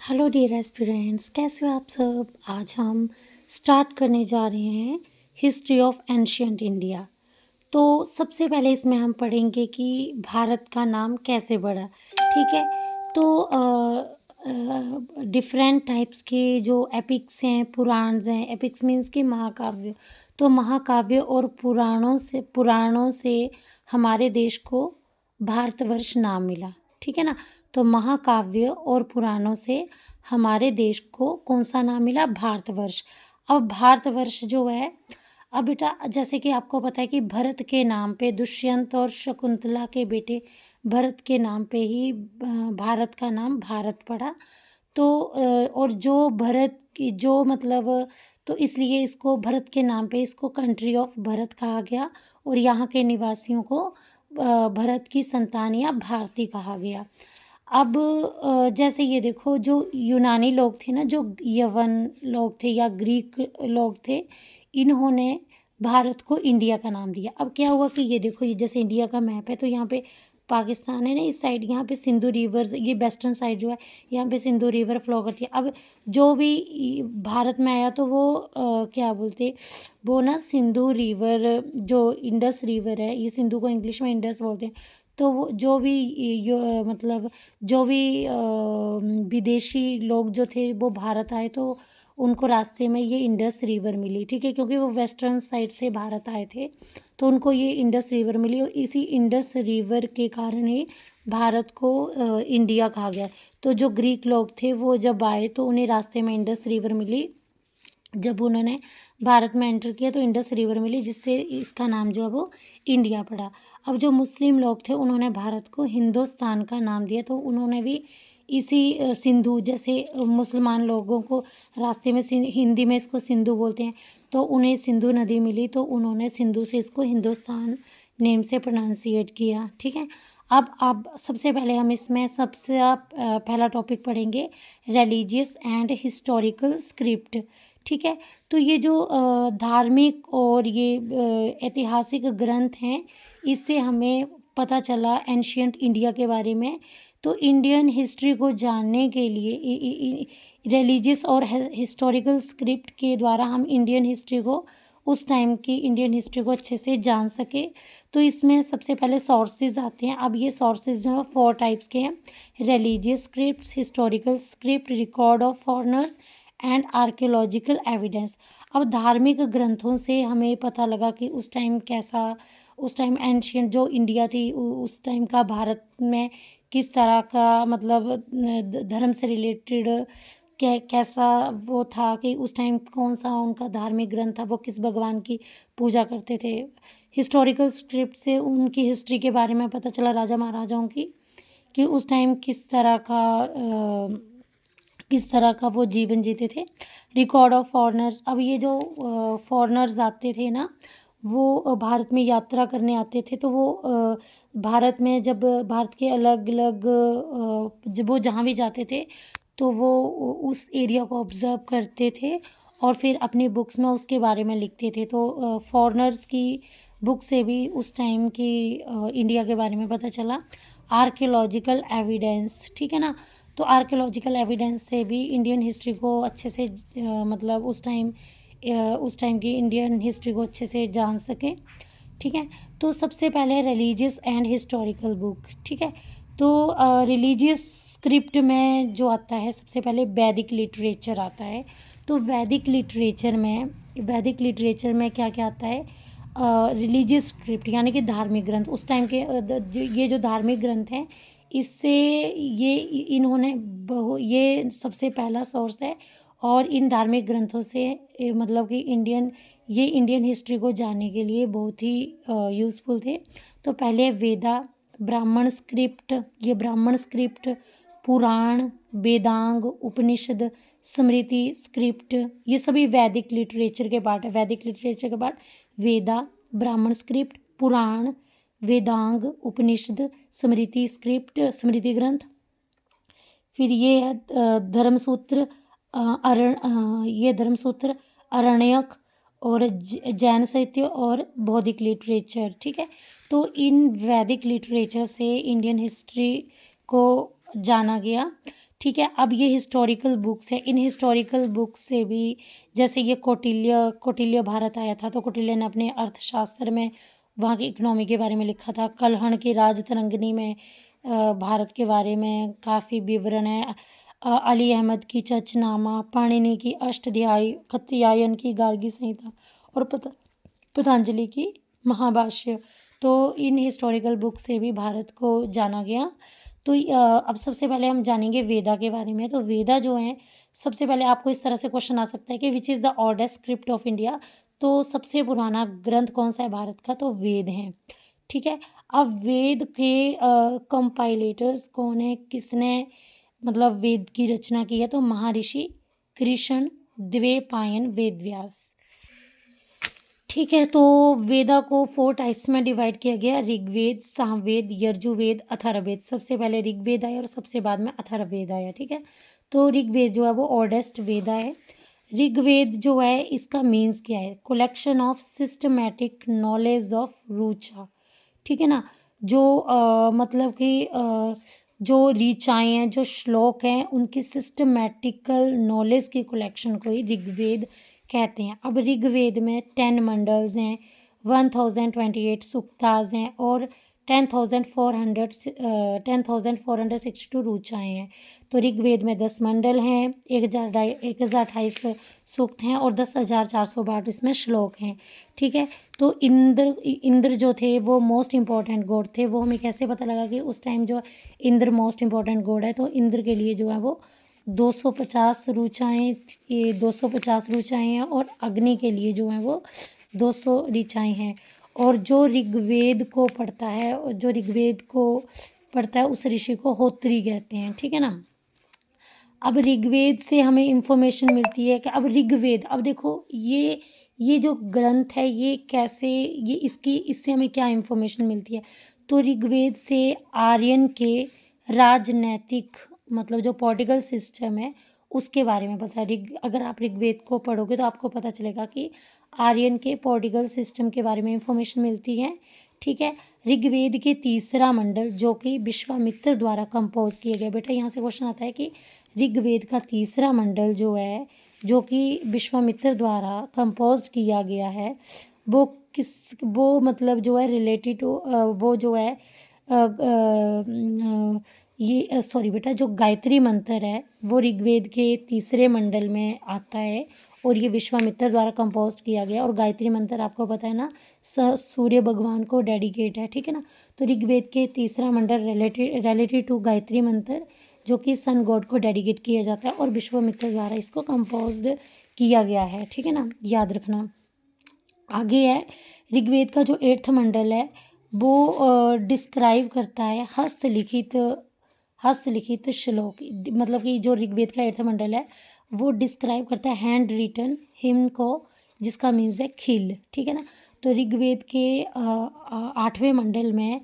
Hello dear aspirants, कैसे हो आप सब। आज हम स्टार्ट करने जा रहे हैं हिस्ट्री ऑफ एंशियंट इंडिया। तो सबसे पहले इसमें हम पढ़ेंगे कि भारत का नाम कैसे बढ़ा। ठीक है। तो डिफरेंट टाइप्स के जो एपिक्स हैं, पुराण्स हैं। एपिक्स मीन्स कि महाकाव्य। तो महाकाव्य और पुराणों से हमारे देश को भारतवर्ष नाम मिला। ठीक है ना। तो महाकाव्य और पुराणों से हमारे देश को कौन सा नाम मिला? भारतवर्ष। अब भारतवर्ष जो है, अब बेटा जैसे कि आपको पता है कि भरत के नाम पे, दुष्यंत और शकुंतला के बेटे भरत के नाम पे ही भारत का नाम भारत पड़ा। तो और जो भरत की जो मतलब, तो इसलिए इसको भरत के नाम पे इसको कंट्री ऑफ भरत कहा गया और यहाँ के निवासियों को भरत की संतान या भारती कहा गया। अब जैसे ये देखो, जो यूनानी लोग थे ना, जो यवन लोग थे या ग्रीक लोग थे, इन्होंने भारत को इंडिया का नाम दिया। अब क्या हुआ कि ये देखो, ये जैसे इंडिया का मैप है, तो यहाँ पे पाकिस्तान है ना, इस साइड यहाँ पे सिंधु रिवर्स, ये वेस्टर्न साइड जो है यहाँ पे सिंधु रिवर फ्लो करती है। अब जो भी भारत में आया तो वो क्या बोलते, वो ना सिंधु रिवर, जो इंडस रिवर है, ये सिंधु को इंग्लिश में इंडस बोलते हैं। तो वो जो भी मतलब जो भी विदेशी लोग जो थे वो भारत आए, तो उनको रास्ते में ये इंडस रिवर मिली। ठीक है, क्योंकि वो वेस्टर्न साइड से भारत आए थे, तो उनको ये इंडस रिवर मिली और इसी इंडस रिवर के कारण ही भारत को इंडिया कहा गया। तो जो ग्रीक लोग थे वो जब आए तो उन्हें रास्ते में इंडस रिवर मिली। जब उन्होंने भारत में एंटर किया तो इंडस रिवर मिली, जिससे इसका नाम जो है वो इंडिया पड़ा। अब जो मुस्लिम लोग थे उन्होंने भारत को हिंदुस्तान का नाम दिया, तो उन्होंने भी इसी सिंधु, जैसे मुसलमान लोगों को रास्ते में हिंदी में इसको सिंधु बोलते हैं, तो उन्हें सिंधु नदी मिली, तो उन्होंने सिंधु से इसको हिंदुस्तान नेम से प्रोनाउंसिएट किया। ठीक है। अब सबसे पहले हम इसमें सबसे पहला टॉपिक पढ़ेंगे, रिलीजियस एंड हिस्टोरिकल स्क्रिप्ट। ठीक है। तो ये जो धार्मिक और ये ऐतिहासिक ग्रंथ हैं, इससे हमें पता चला एंशियंट इंडिया के बारे में। तो इंडियन हिस्ट्री को जानने के लिए रिलीजियस और हिस्टोरिकल स्क्रिप्ट के द्वारा हम इंडियन हिस्ट्री को, उस टाइम की इंडियन हिस्ट्री को अच्छे से जान सके। तो इसमें सबसे पहले सोर्सेज आते हैं। अब ये सोर्सेज जो है 4 टाइप्स के हैं: religious scripts, historical script, record of foreigners and archaeological evidence. अब धार्मिक ग्रंथों से हमें पता लगा कि उस टाइम कैसा, उस टाइम एंशियंट जो इंडिया थी, उस टाइम का भारत में किस तरह का मतलब धर्म से रिलेटेड कैसा वो था, कि उस टाइम कौन सा उनका धार्मिक ग्रंथ था, वो किस भगवान की पूजा करते थे। हिस्टोरिकल स्क्रिप्ट से उनकी हिस्ट्री के बारे में पता चला, राजा महाराजाओं की, कि उस टाइम किस तरह का वो जीवन जीते थे। रिकॉर्ड ऑफ फॉरेनर्स, अब ये जो फॉरेनर्स आते थे ना, वो भारत में यात्रा करने आते थे, तो वो भारत में जब भारत के अलग अलग जब वो जहाँ भी जाते थे, तो वो उस एरिया को ऑब्ज़र्व करते थे और फिर अपनी बुक्स में उसके बारे में लिखते थे। तो फॉरेनर्स की बुक से भी उस टाइम की इंडिया के बारे में पता चला। आर्कियोलॉजिकल एविडेंस, ठीक है ना। तो आर्कियोलॉजिकल एविडेंस से भी इंडियन हिस्ट्री को अच्छे से मतलब उस टाइम की इंडियन हिस्ट्री को अच्छे से जान सकें। ठीक है। तो सबसे पहले रिलीजियस एंड हिस्टोरिकल बुक। ठीक है। तो रिलीजियस स्क्रिप्ट में जो आता है, सबसे पहले वैदिक लिटरेचर आता है। तो वैदिक लिटरेचर में क्या क्या आता है? रिलीजियस स्क्रिप्ट यानी कि धार्मिक ग्रंथ। उस टाइम के ये जो धार्मिक ग्रंथ हैं, इससे इन्होंने ये सबसे पहला सोर्स है और इन धार्मिक ग्रंथों से मतलब कि इंडियन हिस्ट्री को जानने के लिए बहुत ही यूज़फुल थे। तो पहले वेदा, ब्राह्मण स्क्रिप्ट, पुराण, वेदांग, उपनिषद, स्मृति स्क्रिप्ट, ये सभी वैदिक लिटरेचर के पार्ट है। वैदिक लिटरेचर के पार्ट वेदा, ब्राह्मण स्क्रिप्ट, पुराण, वेदांग, उपनिषद, स्मृति स्क्रिप्ट, स्मृति ग्रंथ। फिर ये है धर्मसूत्र, अरण्यक और जैन साहित्य और बौद्धिक लिटरेचर। ठीक है। तो इन वैदिक लिटरेचर से इंडियन हिस्ट्री को जाना गया। ठीक है। अब ये हिस्टोरिकल बुक्स है, इन हिस्टोरिकल बुक्स से भी जैसे ये कौटिल्य भारत आया था, तो कौटिल्य ने अपने अर्थशास्त्र में वहाँ की इकोनॉमी के बारे में लिखा था। कल्हण की राजतरंगिणी में भारत के बारे में काफ़ी विवरण है। अली अहमद की चचनामा, पाणिनि की अष्टध्यायी, कात्यायन की गार्गी संहिता और पतंजलि की महाभाष्य। तो इन हिस्टोरिकल बुक से भी भारत को जाना गया। तो अब सबसे पहले हम जानेंगे वेदा के बारे में। तो वेदा जो है, सबसे पहले आपको इस तरह से क्वेश्चन आ सकता है कि which is the oldest script of India. तो सबसे पुराना ग्रंथ कौन सा है भारत का? तो वेद हैं। ठीक है। अब वेद के कंपाइलेटर्स कौन है, किसने मतलब वेद की रचना की है? तो महर्षि कृष्ण द्वैपायन वेदव्यास। ठीक है। तो वेदा को 4 टाइप्स में डिवाइड किया गया, ऋग्वेद, सामवेद, यजुर्वेद, अथर्ववेद। सबसे पहले ऋग्वेद आया और सबसे बाद में अथर्ववेद आया। ठीक है। तो ऋग्वेद जो है वो ओल्डेस्ट वेदा है। ऋग्वेद जो है इसका मीन्स क्या है? Collection of systematic knowledge of रूचा। ठीक है ना। जो मतलब कि जो ऋचाएँ हैं, जो श्लोक हैं, उनकी सिस्टमैटिकल नॉलेज की कलेक्शन को ही ऋग्वेद कहते हैं। अब ऋग्वेद में 10 मंडल्स हैं, 1028 सूक्तास हैं और 10,462 ऋचाएँ हैं। तो ऋग्वेद में 10 मंडल हैं, 1028 सूक्त हैं और 10,462 इसमें श्लोक हैं। ठीक है। तो इंद्र जो थे वो मोस्ट इम्पॉर्टेंट गॉड थे। वो हमें कैसे पता लगा कि उस टाइम जो इंद्र मोस्ट इम्पॉर्टेंट गॉड है? तो इंद्र के लिए जो है वो 250 ऋचाएँ, ये 250 ऋचाएँ हैं और अग्नि के लिए जो है वो 200 ऋचाएँ हैं। और जो ऋग्वेद को पढ़ता है उस ऋषि को होत्री कहते हैं। ठीक है ना। अब ऋग्वेद से हमें इंफॉर्मेशन मिलती है कि अब ऋग्वेद, अब देखो ये जो ग्रंथ है ये कैसे, ये इससे हमें क्या इंफॉर्मेशन मिलती है? तो ऋग्वेद से आर्यन के राजनैतिक मतलब जो पॉलिटिकल सिस्टम है उसके बारे में पता है। अगर आप ऋग्वेद को पढ़ोगे तो आपको पता चलेगा कि आर्यन के पॉलिटिकल सिस्टम के बारे में इंफॉर्मेशन मिलती है। ठीक है। ऋग्वेद के तीसरा मंडल जो कि विश्वामित्र द्वारा कंपोज किया गया। बेटा यहाँ से क्वेश्चन आता है कि ऋग्वेद का तीसरा मंडल जो है, जो कि विश्वामित्र द्वारा कंपोज किया गया है, वो मतलब जो है रिलेटेड टू वो जो है ये सॉरी बेटा, जो गायत्री मंत्र है वो ऋग्वेद के तीसरे मंडल में आता है और ये विश्वामित्र द्वारा कंपोज किया गया। और गायत्री मंत्र आपको पता है ना, सूर्य भगवान को डेडिकेट है। ठीक है ना। तो ऋग्वेद के तीसरा मंडल रिलेटेड टू गायत्री मंत्र जो कि सन गॉड को डेडिकेट किया जाता है और विश्वामित्र द्वारा इसको कंपोज्ड किया गया है। ठीक है ना, याद रखना। आगे है ऋग्वेद का जो 8th मंडल है वो डिस्क्राइब करता है हस्तलिखित श्लोक। मतलब कि जो ऋग्वेद का 8th मंडल है वो डिस्क्राइब करता है हैंड रिटन हिम्न को, जिसका मीन्स है खिल। ठीक है ना। तो ऋग्वेद के 8वें मंडल में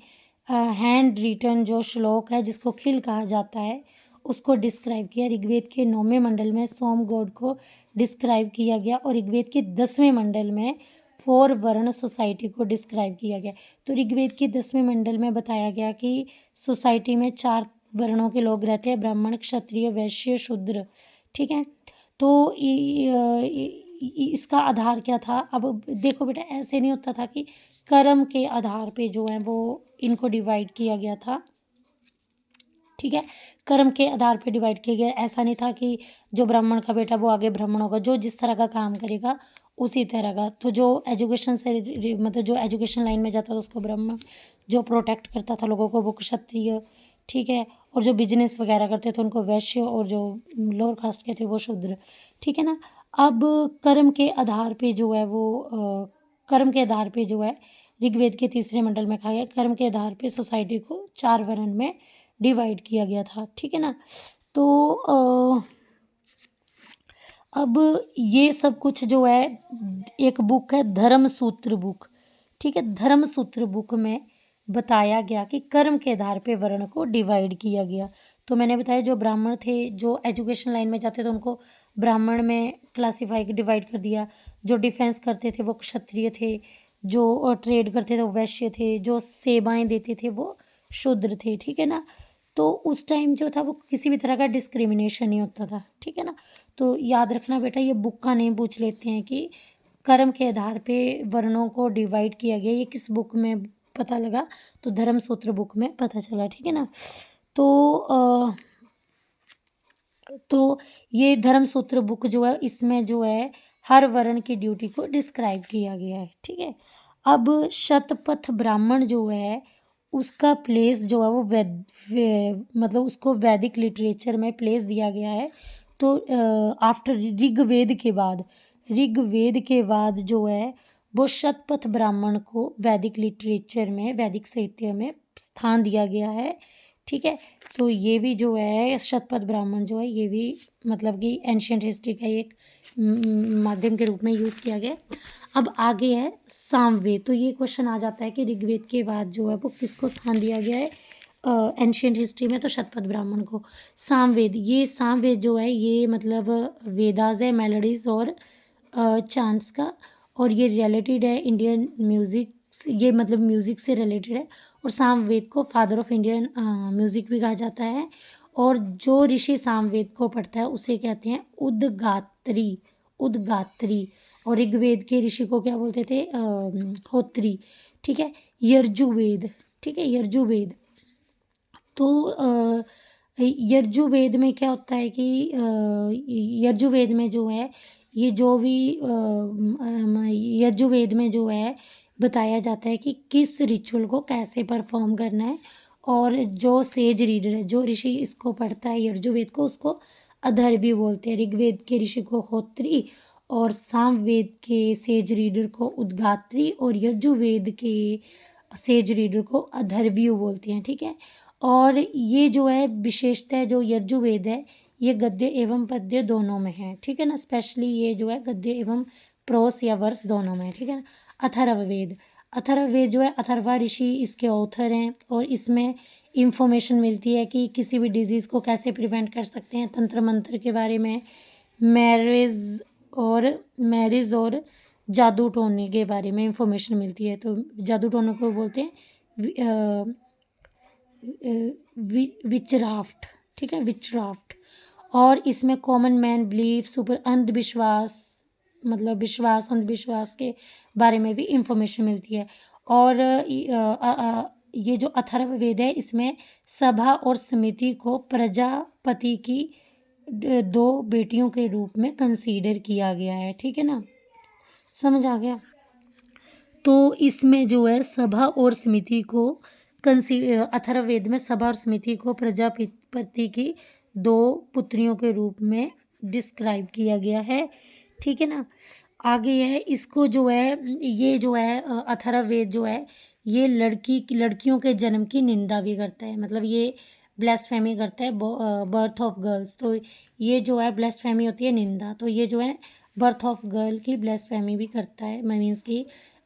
हैंड रिटन जो श्लोक है जिसको खिल कहा जाता है उसको डिस्क्राइब किया। ऋग्वेद के 9वें मंडल में सोम गॉड को डिस्क्राइब किया गया और ऋग्वेद के 10वें मंडल में 4 वर्ण सोसाइटी को डिस्क्राइब किया गया। तो ऋग्वेद के 10वें मंडल में बताया गया कि सोसाइटी में 4 वर्णों के लोग रहते हैं, ब्राह्मण, क्षत्रिय, वैश्य, शूद्र। ठीक है। तो इसका आधार क्या था? अब देखो बेटा, ऐसे नहीं होता था कि कर्म के आधार पे जो है वो इनको डिवाइड किया गया था। ठीक है। कर्म के आधार पे डिवाइड किया गया। ऐसा नहीं था कि जो ब्राह्मण का बेटा वो आगे ब्राह्मण होगा, जो जिस तरह का काम करेगा उसी तरह का। तो जो एजुकेशन से मतलब जो एजुकेशन लाइन में जाता था उसको ब्राह्मण, जो प्रोटेक्ट करता था लोगों को वो क्षत्रिय। ठीक है। और जो बिजनेस वगैरह करते थे उनको वैश्य और जो लोअर कास्ट के थे वो शूद्र। ठीक है ना। अब कर्म के आधार पे जो है वो कर्म के आधार पे जो है ऋग्वेद के तीसरे मंडल में कहा गया कर्म के आधार पे सोसाइटी को 4 वर्ण में डिवाइड किया गया था। ठीक है ना। तो अब ये सब कुछ जो है एक बुक है धर्मसूत्र बुक। ठीक है। धर्मसूत्र बुक में बताया गया कि कर्म के आधार पे वर्ण को डिवाइड किया गया। तो मैंने बताया जो ब्राह्मण थे जो एजुकेशन लाइन में जाते थे उनको ब्राह्मण में क्लासीफाई डिवाइड कर दिया। जो डिफेंस करते थे वो क्षत्रिय थे, जो ट्रेड करते थे वो वैश्य थे, जो सेवाएं देते थे वो शूद्र थे। ठीक है ना। तो उस टाइम जो था वो किसी भी तरह का डिस्क्रिमिनेशन नहीं होता था, ठीक है ना। तो याद रखना बेटा, ये बुक का नेम पूछ लेते हैं कि कर्म के आधार पे वर्णों को डिवाइड किया गया, ये किस बुक में पता लगा, तो धर्मसूत्र बुक में पता चला, ठीक है ना। तो ये धर्मसूत्र बुक जो है, इसमें जो है हर वर्ण की ड्यूटी को डिस्क्राइब किया गया है, ठीक है। अब शतपथ ब्राह्मण जो है उसका प्लेस जो है वो मतलब उसको वैदिक लिटरेचर में प्लेस दिया गया है। तो आफ्टर ऋग्वेद के बाद जो है वो शतपथ ब्राह्मण को वैदिक लिटरेचर में, वैदिक साहित्य में स्थान दिया गया है, ठीक है। तो ये भी जो है शतपथ ब्राह्मण जो है ये भी मतलब कि एंशियंट हिस्ट्री का एक माध्यम के रूप में यूज़ किया गया। अब आगे है सामवेद। तो ये क्वेश्चन आ जाता है कि ऋग्वेद के बाद जो है वो किसको स्थान दिया गया है एंशियंट हिस्ट्री में, तो शतपथ ब्राह्मण को। सामवेद जो है ये मतलब वेदास है, मेलोडीज और चांट्स का, और ये रिलेटेड है इंडियन म्यूज़िक, ये मतलब म्यूज़िक से रिलेटेड है। और सामवेद को फादर ऑफ इंडियन म्यूज़िक भी कहा जाता है। और जो ऋषि सामवेद को पढ़ता है उसे कहते हैं उद्गात्री। और ऋग्वेद के ऋषि को क्या बोलते थे, होत्री, ठीक है। यजुर्वेद, ठीक है, यजुर्वेद। तो यजुर्वेद में क्या होता है कि यजुर्वेद में जो है ये जो भी यजुर्वेद में जो है बताया जाता है कि किस रिचुअल को कैसे परफॉर्म करना है। और जो सेज रीडर है, जो ऋषि इसको पढ़ता है यजुर्वेद को, उसको अथर्वी बोलते हैं। ऋग्वेद के ऋषि को होत्री और सामवेद के सेज रीडर को उद्गात्री और यजुर्वेद के सेज रीडर को अथर्वी बोलते हैं, ठीक है। और ये जो है विशेषतः जो यजुर्वेद है ये गद्य एवं पद्य दोनों में है, ठीक है ना। स्पेशली ये जो है गद्य एवं प्रोस या वर्स दोनों में है, ठीक है ना। अथर्ववेद जो है अथर्वा ऋषि इसके ऑथर हैं, और इसमें इंफॉर्मेशन मिलती है कि किसी भी डिजीज़ को कैसे प्रिवेंट कर सकते हैं, तंत्र मंत्र के बारे में, मैरिज और जादू टोने के बारे में इंफॉर्मेशन मिलती है। तो जादू टोने को बोलते हैं विचराफ्ट, ठीक है, विचराफ्ट। और इसमें कॉमन मैन बिलीफ, सुपर अंधविश्वास, मतलब विश्वास अंधविश्वास के बारे में भी इंफॉर्मेशन मिलती है। और ये जो अथर्ववेद है इसमें सभा और समिति को प्रजापति की दो बेटियों के रूप में कंसीडर किया गया है, ठीक है ना, समझ आ गया। तो इसमें जो है सभा और समिति को अथर्ववेद में सभा और समिति को प्रजापति की दो पुत्रियों के रूप में डिस्क्राइब किया गया है, ठीक है ना। आगे है इसको जो है ये जो है अथर्ववेद जो है ये लड़कियों के जन्म की निंदा भी करता है, मतलब ये ब्लेस्फेमी करता है बर्थ ऑफ गर्ल्स। तो ये जो है ब्लेस्फेमी होती है निंदा, तो ये जो है बर्थ ऑफ गर्ल की ब्लेस्फेमी भी करता है, मीन्स की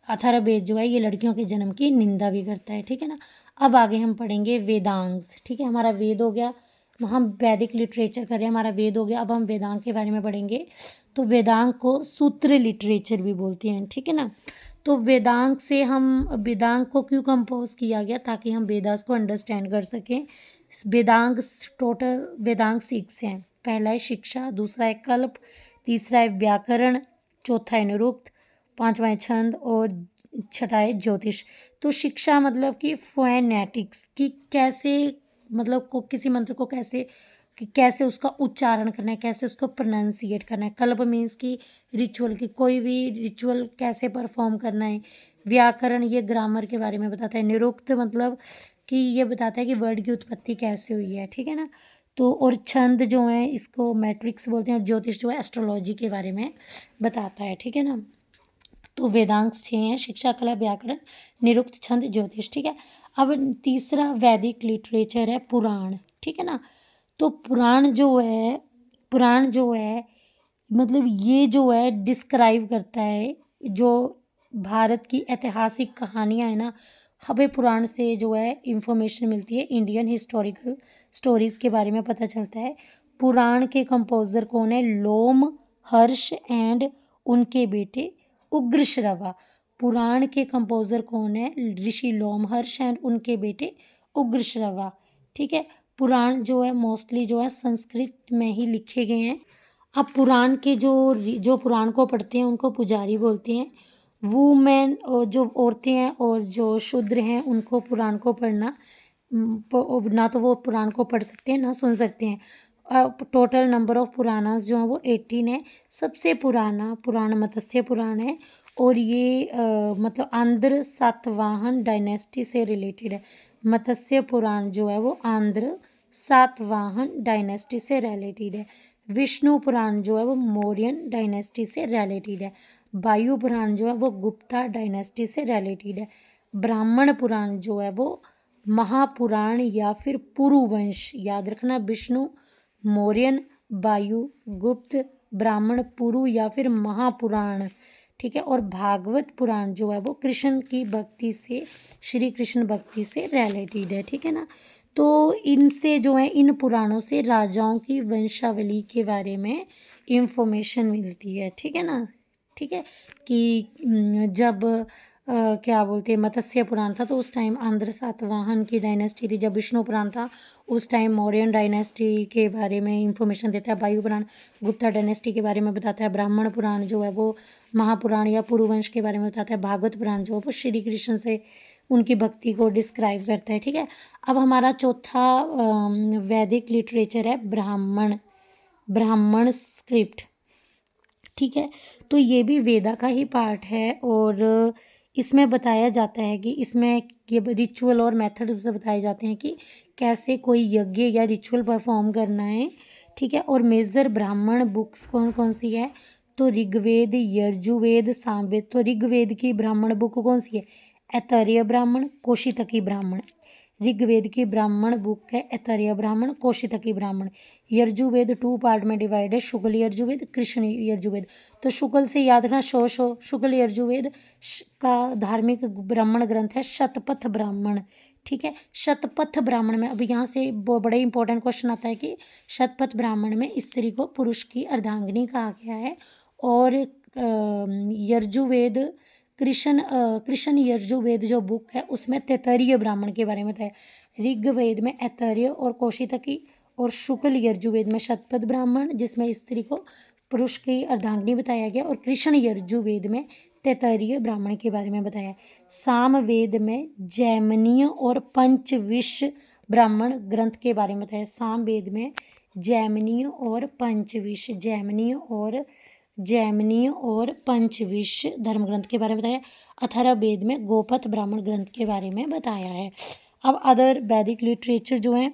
अथर्ववेद जो है ये लड़कियों के जन्म की निंदा भी करता है, ठीक है ना। अब आगे हम पढ़ेंगे वेदांग्स, ठीक है। हमारा वेद हो गया, हम वैदिक लिटरेचर कर रहे हैं, हमारा वेद हो गया। अब हम वेदांग के बारे में पढ़ेंगे। तो वेदांग को सूत्र लिटरेचर भी बोलते हैं, ठीक है ना। तो वेदांग को क्यों कंपोज किया गया, ताकि हम वेदास को अंडरस्टैंड कर सकें। टोटल वेदांग 6 हैं। पहला है शिक्षा, दूसरा है कल्प, तीसरा है व्याकरण, चौथा है निरुक्त, पांचवा है छंद और छठा है ज्योतिष। तो शिक्षा मतलब कि फोनेटिक्स की कैसे, मतलब को किसी मंत्र को कैसे उसका उच्चारण करना है, कैसे उसको प्रोनाउंसिएट करना है। कल्प मीन्स की रिचुअल की कोई भी रिचुअल कैसे परफॉर्म करना है। व्याकरण ये ग्रामर के बारे में बताता है। निरुक्त मतलब कि ये बताता है कि वर्ड की उत्पत्ति कैसे हुई है, ठीक है ना। तो और छंद जो है इसको मैट्रिक्स बोलते हैं, और ज्योतिष जो है एस्ट्रोलॉजी के बारे में बताता है, ठीक है ना। तो वेदांग 6 हैं, शिक्षा, कला, व्याकरण, निरुक्त, छंद, ज्योतिष, ठीक है। अब तीसरा वैदिक लिटरेचर है पुराण, ठीक है ना। तो पुराण जो है मतलब ये जो है डिस्क्राइब करता है जो भारत की ऐतिहासिक कहानियाँ है ना, हमें पुराण से जो है इंफॉर्मेशन मिलती है, इंडियन हिस्टोरिकल स्टोरीज़ के बारे में पता चलता है। पुराण के कंपोज़र कौन है, लोम हर्ष एंड उनके बेटे उग्रश्रवा। पुराण के कंपोज़र कौन है, ऋषि लोमहर्ष एंड उनके बेटे उग्रश्रवा, ठीक है। पुराण जो है मोस्टली जो है संस्कृत में ही लिखे गए हैं। अब पुराण के जो पुराण को पढ़ते हैं उनको पुजारी बोलते हैं। वूमेन जो औरतें हैं और जो शूद्र हैं उनको पुराण को पढ़ना ना तो वो पुराण को पढ़ सकते हैं ना सुन सकते हैं। टोटल नंबर ऑफ पुराणास जो हैं वो 18 है। सबसे पुराना पुराण मत्स्य पुराण है और ये मतलब आंध्र सातवाहन डायनेस्टी से रिलेटेड है। मत्स्य पुराण जो है वो आंध्र सातवाहन डायनेस्टी से रिलेटेड है। विष्णु पुराण जो है वो मौर्यन डायनेस्टी से रिलेटेड है। वायु पुराण जो है वो गुप्ता डायनेस्टी से रिलेटेड है। ब्राह्मण पुराण जो है वो महापुराण या फिर पुरुवंश, याद रखना, विष्णु, मौर्यन, वायु, गुप्त, ब्राह्मण, पुरु या फिर महापुराण, ठीक है। और भागवत पुराण जो है वो कृष्ण की भक्ति से, श्री कृष्ण भक्ति से रिलेटेड है, ठीक है ना। तो इनसे जो है इन पुराणों से राजाओं की वंशावली के बारे में इंफॉर्मेशन मिलती है, ठीक है ना। ठीक है कि जब क्या बोलते हैं मत्स्य पुराण था तो उस टाइम आंध्र सातवाहन की डायनेस्टी थी। जब विष्णु पुराण था उस टाइम मौर्यन डायनेस्टी के बारे में इंफॉर्मेशन देता है। वायु पुराण गुप्ता डायनेस्टी के बारे में बताता है। ब्राह्मण पुराण जो है वो महापुराण या पुरुवंश के बारे में बताता है। भागवत पुराण जो है वो श्री कृष्ण से उनकी भक्ति को डिस्क्राइब करता है, ठीक है। अब हमारा चौथा वैदिक लिटरेचर है ब्राह्मण स्क्रिप्ट, ठीक है। तो ये भी वेदा का ही पार्ट है और इसमें बताया जाता है कि इसमें ये रिचुअल और मेथड से बताए जाते हैं कि कैसे कोई यज्ञ या रिचुअल परफॉर्म करना है, ठीक है। और मेजर ब्राह्मण बुक्स कौन कौन सी है, तो ऋग्वेद, यजुर्वेद, सामवेद। तो ऋग्वेद की ब्राह्मण बुक कौन सी है, ऐतरेय ब्राह्मण, कौशितकी ब्राह्मण। ऋग्वेद की ब्राह्मण बुक है ऐतरेय ब्राह्मण, कौशितकी ब्राह्मण। यजुर्वेद 2 पार्ट में डिवाइड है, शुक्ल यजुर्वेद, कृष्ण यजुर्वेद। तो शुक्ल से याद रखना शुक्ल यजुर्वेद का धार्मिक ब्राह्मण ग्रंथ है शतपथ ब्राह्मण, ठीक है। शतपथ ब्राह्मण में अब यहाँ से बड़े इंपॉर्टेंट क्वेश्चन आता है कि शतपथ ब्राह्मण में स्त्री को पुरुष की अर्धांगिनी कहा गया है। और यजुर्वेद कृष्ण यजुर्वेद जो बुक है उसमें तैतरीय ब्राह्मण के बारे में बताया। ऋग्वेद में ऐतरेय और कौशितकी और शुक्ल यजुर्वेद में शतपथ ब्राह्मण जिसमें स्त्री को पुरुष की अर्धांगिनी बताया गया। और कृष्ण यजुर्वेद में तैतरीय ब्राह्मण के बारे में बताया। सामवेद में जैमिनीय और पंचविश ब्राह्मण ग्रंथ के बारे में बताया। सामवेद में जैमिनीय और पंचविश धर्म ग्रंथ के बारे में बताया। अथर्ववेद में गोपथ ब्राह्मण ग्रंथ के बारे में बताया है। अब अदर वैदिक लिटरेचर जो हैं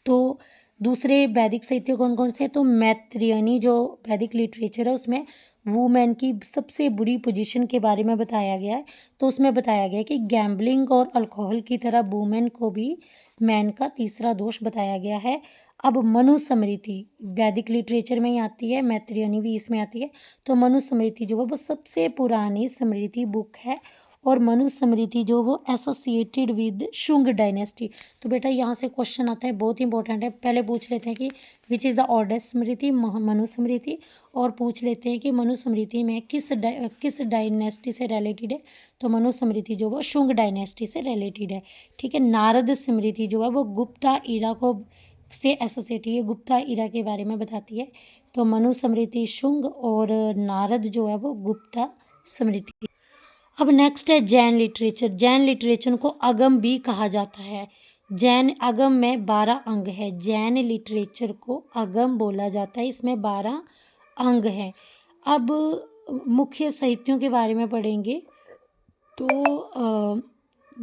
तो दूसरे वैदिक साहित्य कौन कौन से हैं, तो मैत्रेयनी जो वैदिक लिटरेचर है उसमें वुमेन की सबसे बुरी पोजीशन के बारे में बताया गया है। तो उसमें बताया गया है कि गैम्बलिंग और अल्कोहल की तरह वुमेन को भी मैन का तीसरा दोष बताया गया है। अब मनुस्मृति वैदिक लिटरेचर में ही आती है, मैत्रेयनी भी इसमें आती है। तो मनुस्मृति जो है वो सबसे पुरानी स्मृति बुक है और मनुस्मृति जो वो एसोसिएटेड विद शुंग डायनेस्टी। तो बेटा यहाँ से क्वेश्चन आता है, बहुत इंपॉर्टेंट है। पहले पूछ लेते हैं कि विच इज़ द ओल्डेस्ट स्मृति, मनुस्मृति। और पूछ लेते हैं कि मनुस्मृति में किस डायनेस्टी से रिलेटेड है, तो मनुस्मृति जो वो शुंग डायनेस्टी से रिलेटेड है, ठीक है। नारद स्मृति जो है वो गुप्ता इरा को से एसोसिएटेड है, गुप्ता इरा के बारे में बताती है। तो मनुस्मृति शुंग और नारद जो है वो गुप्ता स्मृति। अब नेक्स्ट है जैन लिटरेचर। जैन लिटरेचर को अगम भी कहा जाता है। जैन अगम में 12 अंग है। जैन लिटरेचर को अगम बोला जाता है, इसमें 12 अंग हैं। अब मुख्य साहित्यों के बारे में पढ़ेंगे तो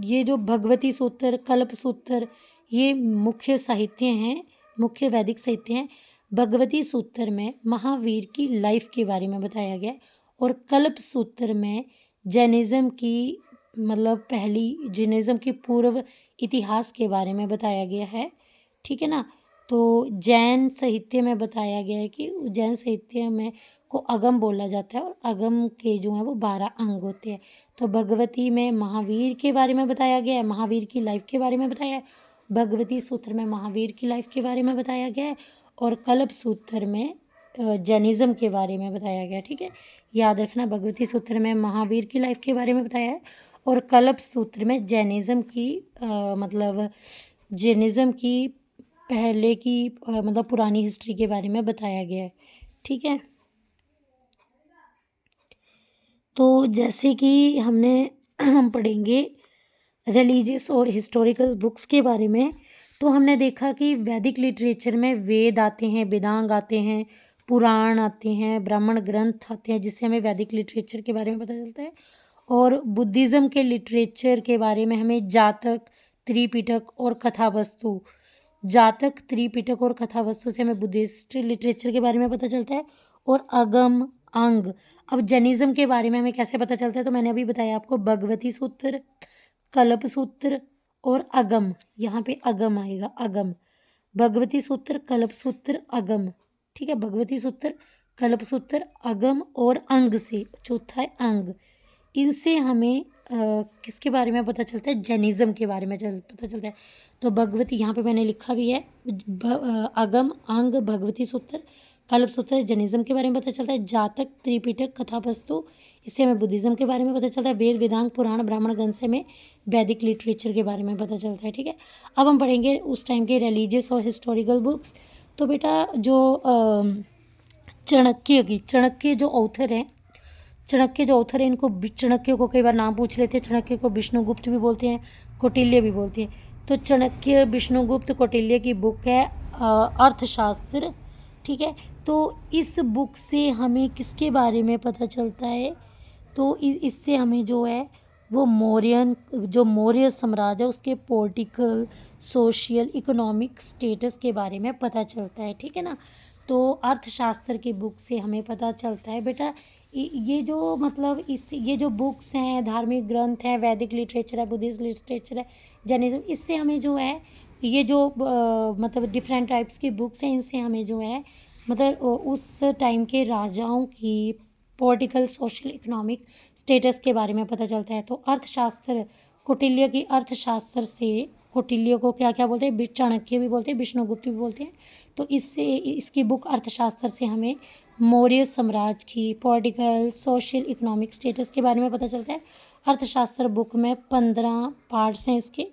ये जो भगवती सूत्र, कल्प सूत्र, ये मुख्य साहित्य हैं, मुख्य वैदिक साहित्य हैं। भगवती सूत्र में महावीर की लाइफ के बारे में बताया गया है और कल्प सूत्र में जैनिज़्म की जैनिज़्म की पूर्व इतिहास के बारे में बताया गया है, ठीक है ना। तो जैन साहित्य में बताया गया है कि जैन साहित्य में को अगम बोला जाता है और अगम के जो हैं वो 12 अंग होते हैं। तो भगवती में महावीर के बारे में बताया गया है, महावीर की लाइफ के बारे में बताया है। भगवती सूत्र में महावीर की लाइफ के बारे में बताया गया है और कल्प सूत्र में जैनिज़्म के बारे में बताया गया, ठीक है। याद रखना, भगवती सूत्र में महावीर की लाइफ के बारे में बताया है और कल्प सूत्र में जैनिज़्म की पहले की मतलब पुरानी हिस्ट्री के बारे में बताया गया है। ठीक है, तो जैसे कि हम पढ़ेंगे रिलीजियस और हिस्टोरिकल बुक्स के बारे में। तो हमने देखा कि वैदिक लिटरेचर में वेद आते हैं, वेदांग आते हैं, पुराण आते हैं, ब्राह्मण ग्रंथ आते हैं, जिससे हमें वैदिक लिटरेचर के बारे में पता चलता है। और बुद्धिज़्म के लिटरेचर के बारे में हमें जातक, त्रिपिटक और कथावस्तु, जातक, त्रिपिटक और कथावस्तु से हमें बुद्धिस्ट लिटरेचर के बारे में पता चलता है। और अगम, अंग। अब जैनिज़्म के बारे में हमें कैसे पता चलता है, तो मैंने अभी बताया आपको, भगवती सूत्र, कल्प सूत्र और अगम। यहाँ पे अगम आएगा, अगम, भगवती सूत्र, कल्प सूत्र, अगम। ठीक है, भगवती सूत्र, कल्प सूत्र, अगम और अंग से, चौथा है अंग। इनसे हमें किसके बारे में पता चलता है, जैनिज़्म के बारे में पता चलता है। तो भगवती यहाँ पे मैंने लिखा भी है, अगम, अंग, भगवती सूत्र, कल्प सूत्र, जैनिज़्म के बारे में पता चलता है। जातक, त्रिपिटक, कथावस्तु, इससे हमें बुद्धिज़्म के बारे में पता चलता है। वेद, वेदांग, पुराण, ब्राह्मण ग्रंथ से हमें वैदिक लिटरेचर के बारे में पता चलता है। ठीक है, अब हम पढ़ेंगे उस टाइम के रिलीजियस और हिस्टोरिकल बुक्स। तो बेटा जो चाणक्य जो ऑथर हैं, इनको चाणक्य को कई बार नाम पूछ लेते हैं। चाणक्य को विष्णुगुप्त भी बोलते हैं, कौटिल्य भी बोलते हैं। तो चाणक्य, विष्णुगुप्त, कौटिल्य की बुक है अर्थशास्त्र। ठीक है, तो इस बुक से हमें किसके बारे में पता चलता है, तो इससे हमें जो है वो मौर्य साम्राज्य है उसके पॉलिटिकल, सोशल, इकोनॉमिक स्टेटस के बारे में पता चलता है। ठीक है ना, तो अर्थशास्त्र की बुक से हमें पता चलता है बेटा ये जो मतलब ये जो बुक्स हैं, धार्मिक ग्रंथ हैं, वैदिक लिटरेचर है, बुद्धिस्ट लिटरेचर है, जैनिज्म, इससे हमें जो है ये जो मतलब डिफरेंट टाइप्स की बुक्स हैं, इनसे हमें जो है मतलब उस टाइम के राजाओं की पॉलिटिकल, सोशल, इकोनॉमिक स्टेटस के बारे में पता चलता है। तो अर्थशास्त्र, कौटिल्य की अर्थशास्त्र से, कौटिल्य को क्या क्या बोलते हैं, चाणक्य भी बोलते हैं, विष्णुगुप्त भी बोलते हैं। तो इससे इसकी बुक अर्थशास्त्र से हमें मौर्य साम्राज्य की पॉलिटिकल, सोशल, इकोनॉमिक स्टेटस के बारे में पता चलता है। अर्थशास्त्र बुक में 15 पार्ट्स हैं इसके,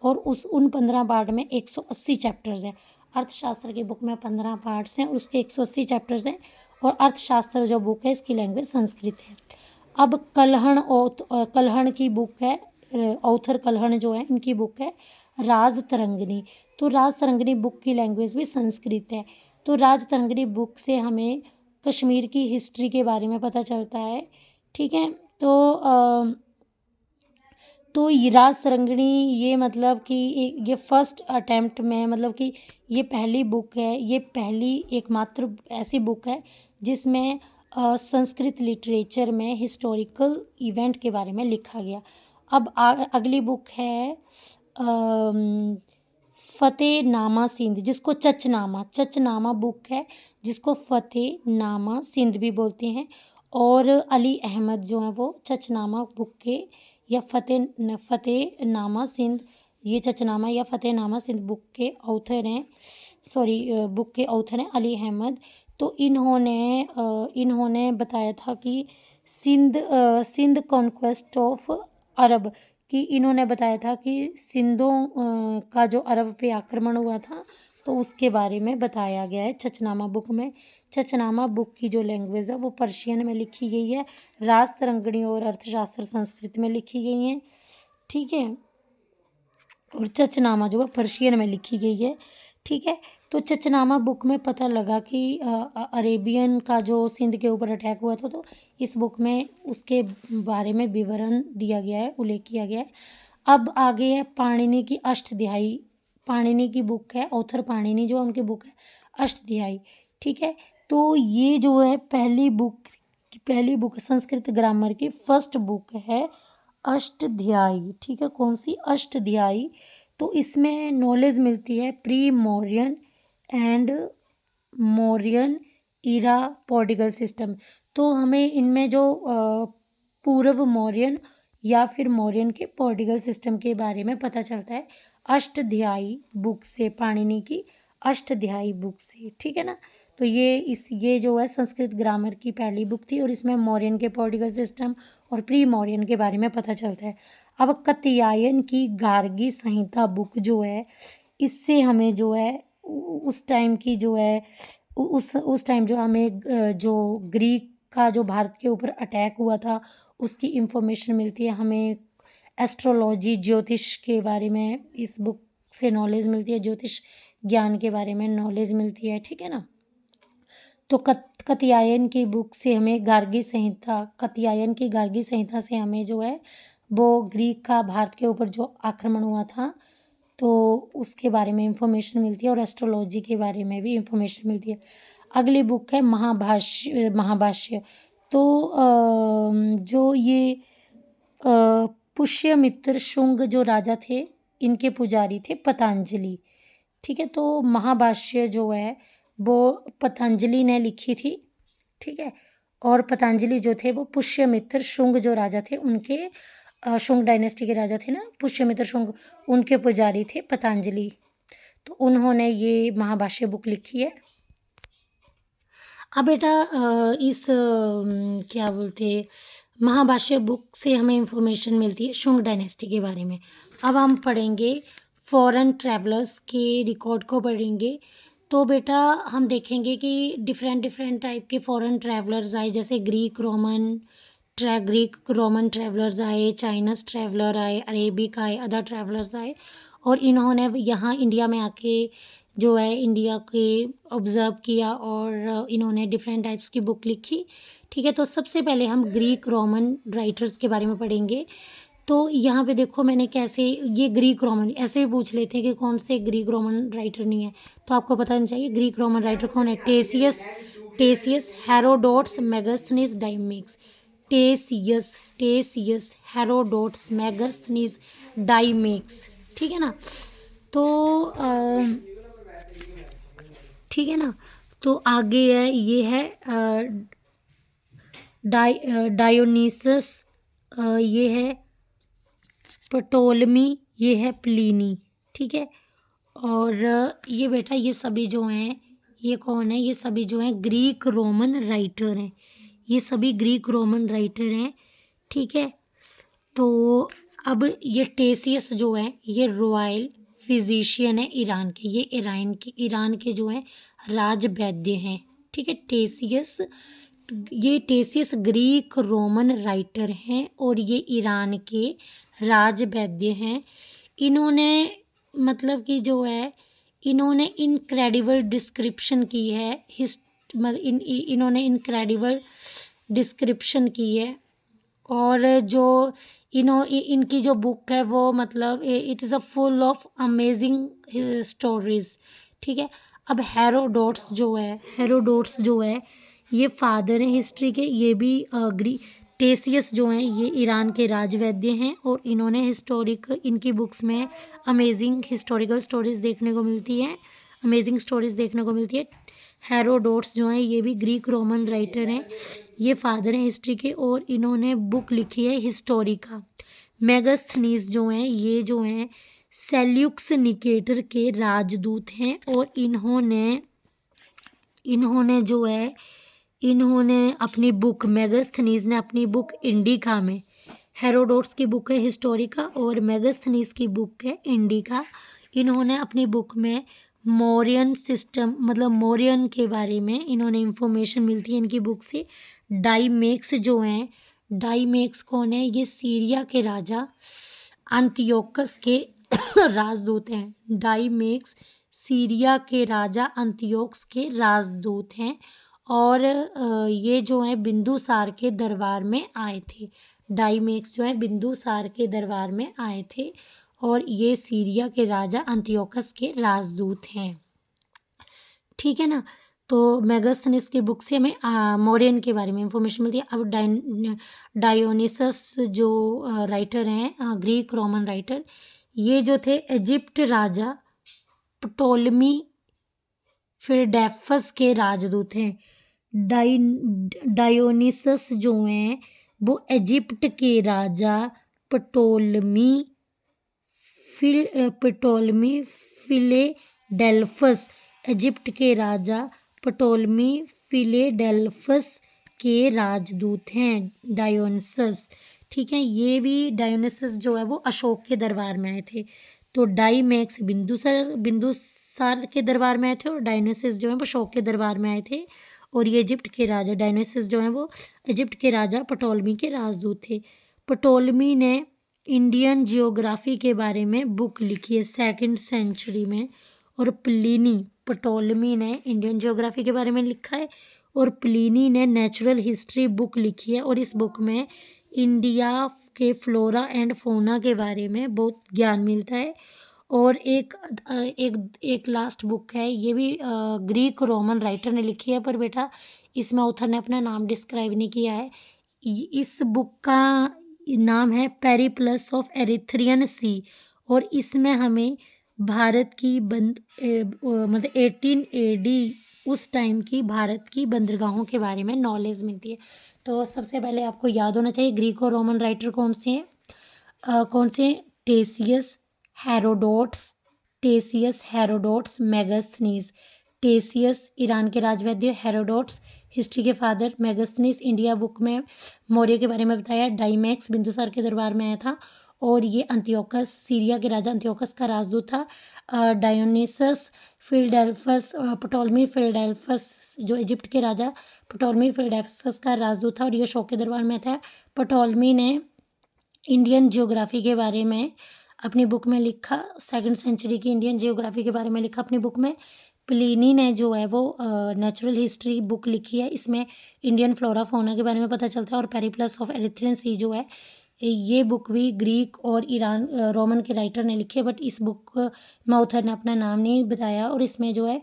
और उन 15 पार्ट में 180 चैप्टर्स हैं। अर्थशास्त्र की बुक में 15 पार्ट्स हैं और उसके 180 चैप्टर्स हैं। और अर्थशास्त्र जो बुक है इसकी लैंग्वेज संस्कृत है। अब कल्हण की बुक है, ऑथर कल्हण जो है इनकी बुक है राजतरंगिणी। तो राजतरंगिणी बुक की लैंग्वेज भी संस्कृत है। तो राजतरंगिणी बुक से हमें कश्मीर की हिस्ट्री के बारे में पता चलता है। ठीक है, तो ये राजतरंगिणी ये मतलब कि ये फर्स्ट अटेम्प्ट में, मतलब कि ये पहली बुक है, ये पहली एकमात्र ऐसी बुक है जिसमें संस्कृत लिटरेचर में हिस्टोरिकल इवेंट के बारे में लिखा गया। अब अगली बुक है फ़तेहनामा सिंध, जिसको चचनामा बुक है, जिसको फ़तेहनामा सिंध भी बोलते हैं। और अली अहमद जो है वो चचनामा बुक के या फ़तेहनामा सिंध, ये चचनामा या फ़तेहनामा सिंध बुक के ऑथर हैं, बुक के ऑथर हैं अली अहमद। तो इन्होंने बताया था कि सिंध कॉन्क्वेस्ट ऑफ अरब, कि इन्होंने बताया था कि सिंधों का जो अरब पे आक्रमण हुआ था, तो उसके बारे में बताया गया है चचनामा बुक में। चचनामा बुक की जो लैंग्वेज है वो पर्शियन में लिखी गई है। राजतरंगिणी और अर्थशास्त्र संस्कृत में लिखी गई हैं। ठीक है, और चचनामा जो है पर्शियन में लिखी गई है। ठीक है, तो चचनामा बुक में पता लगा कि अरेबियन का जो सिंध के ऊपर अटैक हुआ था, तो इस बुक में उसके बारे में विवरण दिया गया है, उल्लेख किया गया है। अब आगे है पाणिनि की अष्टध्यायी। पाणिनि की बुक है, ऑथर पाणिनि जो उनकी बुक है अष्टध्यायी। ठीक है, तो ये जो है पहली बुक संस्कृत ग्रामर की फर्स्ट बुक है अष्टध्यायी। ठीक है, कौन सी, अष्टध्यायी। तो इसमें नॉलेज मिलती है pre Mauryan and Mauryan era political system. तो हमें इनमें जो पूर्व मौर्यन या फिर मौर्यन के पॉलिटिकल सिस्टम के बारे में पता चलता है अष्टध्यायी बुक से, पाणिनि की अष्टध्यायी बुक से। ठीक है ना, तो ये जो है संस्कृत ग्रामर की पहली बुक थी और इसमें मौर्यन के पॉलिटिकल सिस्टम और प्री मौर्यन के बारे में पता चलता है। अब कात्यायन की गार्गी संहिता बुक जो है, इससे हमें जो है उस टाइम की जो है उस टाइम जो हमें जो ग्रीक का जो भारत के ऊपर अटैक हुआ था उसकी इंफॉर्मेशन मिलती है हमें। एस्ट्रोलॉजी ज्योतिष के बारे में इस बुक से नॉलेज मिलती है, ज्योतिष ज्ञान के बारे में नॉलेज मिलती है, ठीक है ना। तो कात्यायन की बुक से हमें गार्गी संहिता, कात्यायन की गार्गी संहिता से हमें जो है वो ग्रीक का भारत के ऊपर जो आक्रमण हुआ था तो उसके बारे में इंफॉर्मेशन मिलती है और एस्ट्रोलॉजी के बारे में भी इंफॉर्मेशन मिलती है। अगली बुक है महाभाष्य। तो जो ये पुष्यमित्र शुंग जो राजा थे इनके पुजारी थे पतंजलि, ठीक है। तो महाभाष्य जो है वो पतंजलि ने लिखी थी, ठीक है। और पतंजलि जो थे वो पुष्यमित्र शुंग जो राजा थे उनके शुंग डायनेस्टी के राजा थे ना पुष्यमित्र शुंग, उनके पुजारी थे पतंजलि। तो उन्होंने ये महाभाष्य बुक लिखी है। अब बेटा क्या बोलते महाभाष्य बुक से हमें इंफॉर्मेशन मिलती है शुंग डायनेस्टी के बारे में। अब हम पढ़ेंगे फॉरेन ट्रैवलर्स के रिकॉर्ड को पढ़ेंगे। तो बेटा हम देखेंगे कि डिफरेंट टाइप के फॉरेन ट्रैवलर्स आए, जैसे ग्रीक रोमन ट्रैवलर्स आए, चाइनीज़ ट्रैवलर आए, अरेबिक आए, अदर ट्रैवलर्स आए और इन्होंने यहाँ इंडिया में आके जो है इंडिया के ऑब्ज़र्व किया और इन्होंने डिफरेंट टाइप्स की बुक लिखी, ठीक है। तो सबसे पहले हम ग्रीक रोमन राइटर्स के बारे में पढ़ेंगे। तो यहाँ पे देखो मैंने कैसे ये ग्रीक रोमन ऐसे भी पूछ लेते हैं कि कौन से ग्रीक रोमन राइटर नहीं है, तो आपको पता नहीं चाहिए ग्रीक रोमन राइटर कौन है। Ctesias, Herodotus, Megasthenes, Deimachus. Ctesias, Herodotus, Megasthenes, Deimachus, ठीक है ना। तो ठीक है ना। तो आगे है ये है डायोनीसस, ये है पटोलमी, ये है प्लिनी, ठीक है। और ये बेटा ये सभी जो हैं ये कौन है, ये सभी जो हैं ग्रीक रोमन राइटर हैं, ये सभी ग्रीक रोमन राइटर हैं, ठीक है। तो अब ये टेसियस जो है ये रॉयल फिजिशियन है ईरान के, ये ईरान के जो हैं राज वैद्य हैं, ठीक है। टेसियस ग्रीक रोमन राइटर हैं और ये ईरान के राज वैद्य हैं। इन्होंने मतलब कि जो है इन्होंने इनक्रेडिबल डिस्क्रिप्शन की है इन्होंने इनक्रेडिबल डिस्क्रिप्शन की है और जो इनकी जो बुक है वो मतलब it is a full of amazing stories, ठीक है। अब हेरोडोट्स जो है ये फादर हैं हिस्ट्री के, ये भी टेसियस जो हैं ये ईरान के राजवैद्य हैं और इन्होंने इनकी बुक्स में अमेजिंग हिस्टोरिकल स्टोरीज देखने को मिलती है, अमेजिंग स्टोरीज देखने को मिलती है। हेरोडोट्स जो हैं ये भी ग्रीक रोमन राइटर हैं, ये फादर हैं हिस्ट्री के और इन्होंने बुक लिखी है हिस्टोरिका। मेगास्थनीज जो हैं ये जो हैं सेल्यूक्स निकेटर के राजदूत हैं और इन्होंने अपनी बुक मेगास्थनीज ने अपनी बुक इंडिका में, हेरोडोट्स की बुक है हिस्टोरिका और मेगास्थनीज की बुक है इंडिका, इन्होंने अपनी बुक में मौर्यन सिस्टम मतलब मौर्यन के बारे में इन्होंने इंफॉर्मेशन मिलती है इनकी बुक से। डाइमेक्स जो हैं, डाइमेक्स कौन है, ये सीरिया के राजा अंतियोकस के राजदूत हैं। डाइमेक्स सीरिया के राजा अंतियोकस के राजदूत हैं और ये जो है बिंदुसार के दरबार में आए थे। डाइमेक्स जो है बिंदुसार के दरबार में आए थे और ये सीरिया के राजा अंतियोकस के राजदूत हैं, ठीक है ना। तो मेगास्थनीज की बुक से हमें मौर्यन के बारे में इंफॉर्मेशन मिलती है। अब डायोनिसस जो राइटर हैं ग्रीक रोमन राइटर, ये जो थे इजिप्ट राजा प्टोलमी फिलडेल्फस के राजदूत हैं। डायोनिसस जो हैं वो इजिप्ट के राजा प्टोलमी फिलेडेल्फस, इजिप्ट के राजा प्टोलमी फिलेडेल्फस के राजदूत हैं डायोनिसस, ठीक है। ये भी डायोनिसस जो है वो अशोक के दरबार में आए थे। तो डाइमेक्स सार के दरबार में आए थे और डायनासिस जो है वो शोक के दरबार में आए थे। और ये इजिप्ट के राजा डायनासिस जो हैं वो इजिप्ट के राजा पटोलमी के राजदूत थे। पटोलमी ने इंडियन जियोग्राफी के बारे में बुक लिखी है 2nd सेंचुरी में। और प्लिनी पटोलमी ने इंडियन जियोग्राफी के बारे में लिखा है और प्लिनी ने नेचुरल हिस्ट्री बुक लिखी है। और इस बुक में इंडिया के फ्लोरा एंड फौना के बारे में बहुत ज्ञान मिलता है। और एक लास्ट बुक है, ये भी ग्रीक रोमन राइटर ने लिखी है, पर बेटा इसमें ऑथर ने अपना नाम डिस्क्राइब नहीं किया है। इस बुक का नाम है पेरिप्लस ऑफ एरिथ्रियन सी। और इसमें हमें भारत की मतलब 18 AD उस टाइम की भारत की बंदरगाहों के बारे में नॉलेज मिलती है। तो सबसे पहले आपको याद होना चाहिए ग्रीक और रोमन राइटर कौन से हैं। कौन से? टेसियस हेरोडोट्स मेगास्थनीज। टेसियस ईरान के राजवैद्य, हेरोडोट्स हिस्ट्री के फादर, मेगास्थनीज इंडिया बुक में मौर्य के बारे में बताया। डाइमैक्स बिंदुसार के दरबार में आया था और ये अंत्योकस सीरिया के राजा अंत्योकस का राजदूत था। डायोनिसस फिलडेल्फस पटोलमी फिलडेल्फस जो इजिप्ट के राजा पटोलमी फिलडेल्फस का राजदूत था और ये शोक के दरबार में था। पटोलमी ने इंडियन जियोग्राफी के बारे में अपनी बुक में लिखा, 2nd सेंचुरी की इंडियन जियोग्राफी के बारे में लिखा अपनी बुक में। प्लिनी ने जो है वो नेचुरल हिस्ट्री बुक लिखी है, इसमें इंडियन फ्लोरा फौना के बारे में पता चलता है। और पेरिप्लस ऑफ एरिथ्रियन सी जो है ये बुक भी ग्रीक और ईरान रोमन के राइटर ने लिखी है, बट इस बुक में ऑथर ने अपना नाम नहीं बताया। और इसमें जो है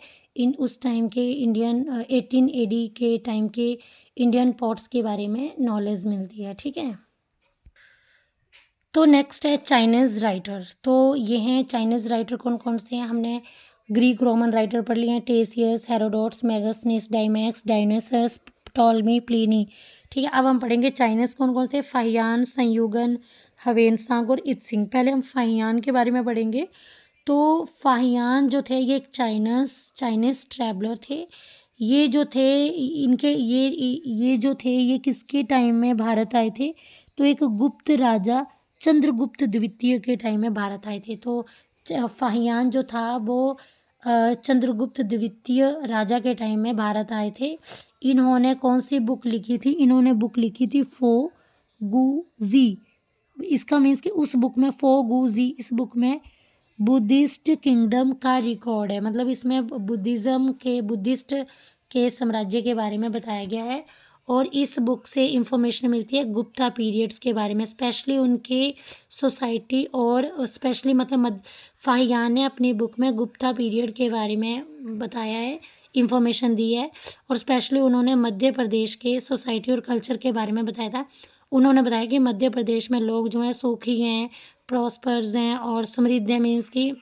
उस टाइम के इंडियन 18 AD के टाइम के इंडियन पोर्ट्स के बारे में नॉलेज मिलती है। ठीक है, तो नेक्स्ट है चाइनीज़ राइटर। तो ये हैं चाइनीज़ राइटर कौन कौन से हैं। हमने ग्रीक रोमन राइटर पढ़ लिए हैं, Ctesias, Herodotus, Megasthenes, Deimachus, Dionysius, Ptolemy, Pliny. ठीक है, अब हम पढ़ेंगे चाइनीज़ कौन कौन से। फाहियान, संयुगन, हवेनसांग और इत्सिंग। पहले हम फाहियान के बारे में पढ़ेंगे। तो फाहियान जो थे ये एक चाइनीज़ ट्रैवलर थे। ये जो थे इनके ये जो थे ये किसके टाइम में भारत आए थे। तो एक गुप्त राजा चंद्रगुप्त द्वितीय के टाइम में भारत आए थे। तो फाहियान जो था वो चंद्रगुप्त द्वितीय राजा के टाइम में भारत आए थे। इन्होंने कौन सी बुक लिखी थी? इन्होंने बुक लिखी थी फोगुजी। इसका मीन्स कि उस बुक में फोगुजी, इस बुक में बुद्धिस्ट किंगडम का रिकॉर्ड है, मतलब इसमें बुद्धिस्ट के साम्राज्य के बारे में बताया गया है। और इस बुक से इंफॉर्मेशन मिलती है गुप्ता पीरियड्स के बारे में, स्पेशली उनके सोसाइटी और स्पेशली मतलब फाहियान ने अपनी बुक में गुप्ता पीरियड के बारे में बताया है, इंफॉर्मेशन दी है। और स्पेशली उन्होंने मध्य प्रदेश के सोसाइटी और कल्चर के बारे में बताया था। उन्होंने बताया कि मध्य प्रदेश में लोग जो हैं सुखी हैं, प्रॉस्पर्स हैं और समृद्ध हैं, मीन्स की।